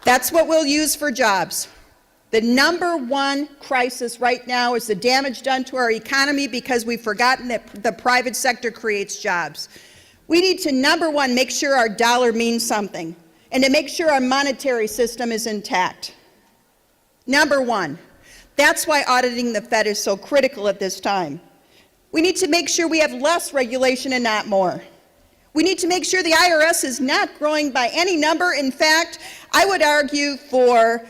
That's what we'll use for jobs. The number one crisis right now is the damage done to our economy because we've forgotten that the private sector creates jobs. We need to, number one, make sure our dollar means something, and to make sure our monetary system is intact. Number one. That's why auditing the Fed is so critical at this time. We need to make sure we have less regulation and not more. We need to make sure the IRS is not growing by any number. In fact, I would argue for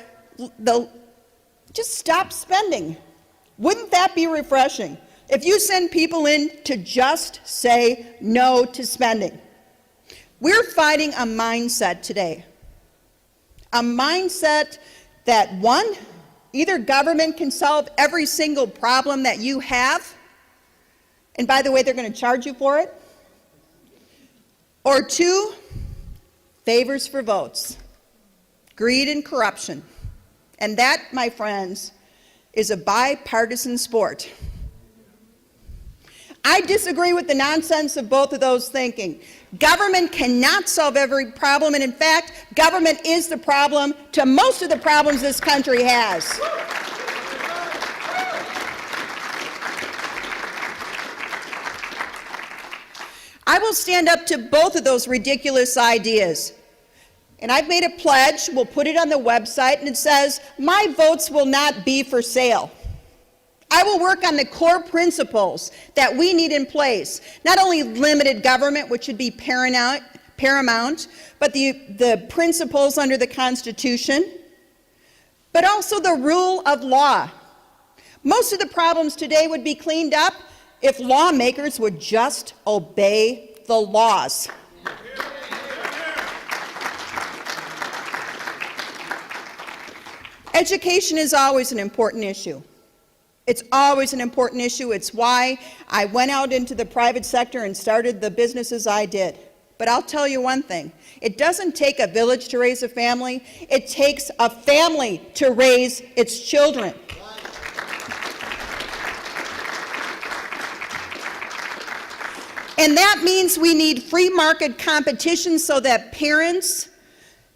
just stop spending. Wouldn't that be refreshing? If you send people in to just say no to spending. We're fighting a mindset today. A mindset that, one, either government can solve every single problem that you have, and by the way, they're going to charge you for it, or two, favors for votes, greed and corruption. And that, my friends, is a bipartisan sport. I disagree with the nonsense of both of those thinking. Government cannot solve every problem, and in fact, government is the problem to most of the problems this country has. I will stand up to both of those ridiculous ideas. And I've made a pledge, we'll put it on the website, and it says, my votes will not be for sale. I will work on the core principles that we need in place. Not only limited government, which should be paramount, but the principles under the Constitution, but also the rule of law. Most of the problems today would be cleaned up if lawmakers would just obey the laws. Education is always an important issue. It's always an important issue. It's why I went out into the private sector and started the businesses I did. But I'll tell you one thing. It doesn't take a village to raise a family. It takes a family to raise its children. And that means we need free market competition so that parents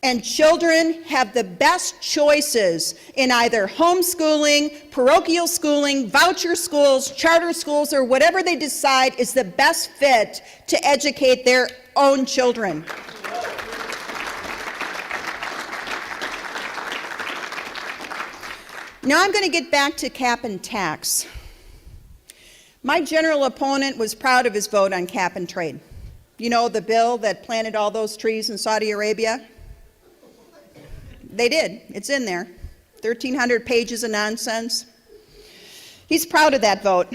and children have the best choices in either homeschooling, parochial schooling, voucher schools, charter schools, or whatever they decide is the best fit to educate their own children. Now I'm going to get back to cap and tax. My general opponent was proud of his vote on cap and trade. You know, the bill that planted all those trees in Saudi Arabia? They did. It's in there. 1,300 pages of nonsense. He's proud of that vote.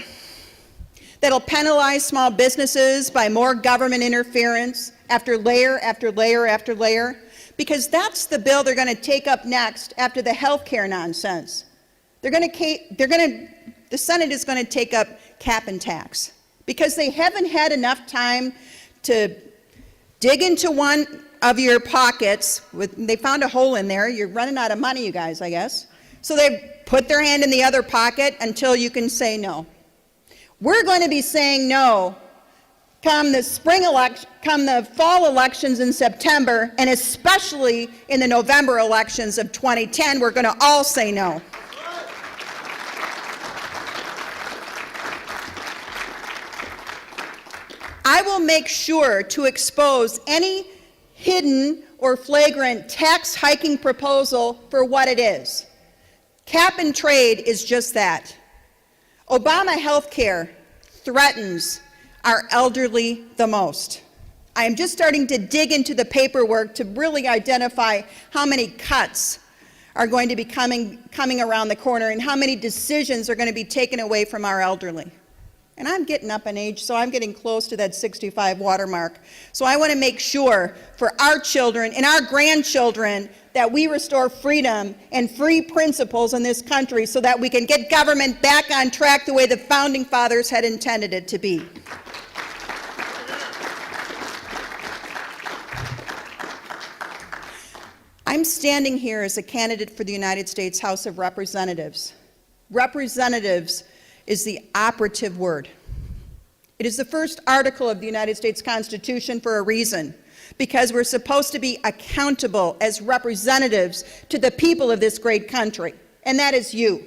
That'll penalize small businesses by more government interference after layer after layer after layer, because that's the bill they're going to take up next after the health care nonsense. The Senate is going to take up cap and tax because they haven't had enough time to dig into one of your pockets. They found a hole in there. You're running out of money, you guys, I guess. So they put their hand in the other pocket until you can say no. We're going to be saying no come the fall elections in September, and especially in the November elections of 2010, we're going to all say no. I will make sure to expose any hidden or flagrant tax hiking proposal for what it is. Cap and trade is just that. Obama health care threatens our elderly the most. I am just starting to dig into the paperwork to really identify how many cuts are going to be coming around the corner and how many decisions are going to be taken away from our elderly. And I'm getting up in age, so I'm getting close to that 65 watermark. So I want to make sure for our children and our grandchildren that we restore freedom and free principles in this country so that we can get government back on track the way the Founding Fathers had intended it to be. I'm standing here as a candidate for the United States House of Representatives. Representatives is the operative word. It is the first article of the United States Constitution for a reason. because we're supposed to be accountable as representatives to the people of this great country, and that is you.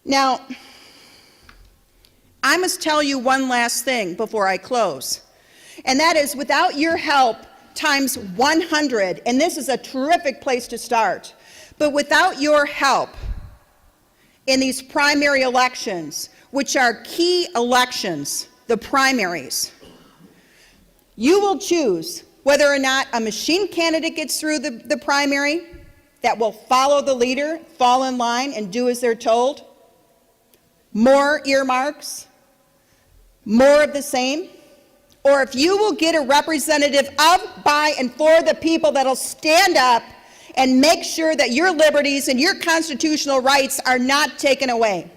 Now, I must tell you one last thing before I close, and that is without your help times 100, and this is a terrific place to start, but without your help in these primary elections, which are key elections, the primaries, you will choose whether or not a machine candidate gets through the primary that will follow the leader, fall in line, and do as they're told, more earmarks, more of the same, or if you will get a representative of, by, and for the people that'll stand up and make sure that your liberties and your constitutional rights are not taken away.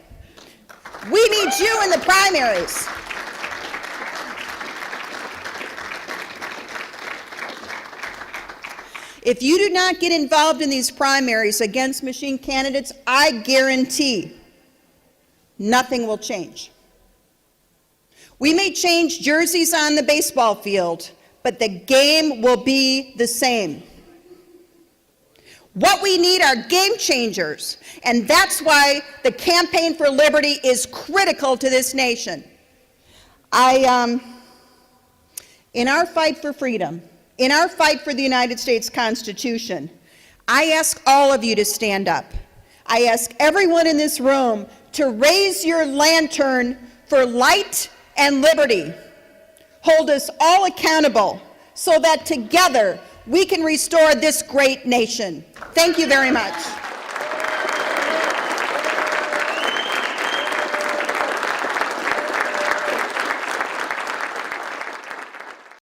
We need you in the primaries. If you do not get involved in these primaries against machine candidates, I guarantee nothing will change. We may change jerseys on the baseball field, but the game will be the same. What we need are game changers, and that's why the Campaign for Liberty is critical to this nation. In our fight for freedom, in our fight for the United States Constitution, I ask all of you to stand up. I ask everyone in this room to raise your lantern for light and liberty. Hold us all accountable so that together we can restore this great nation. Thank you very much.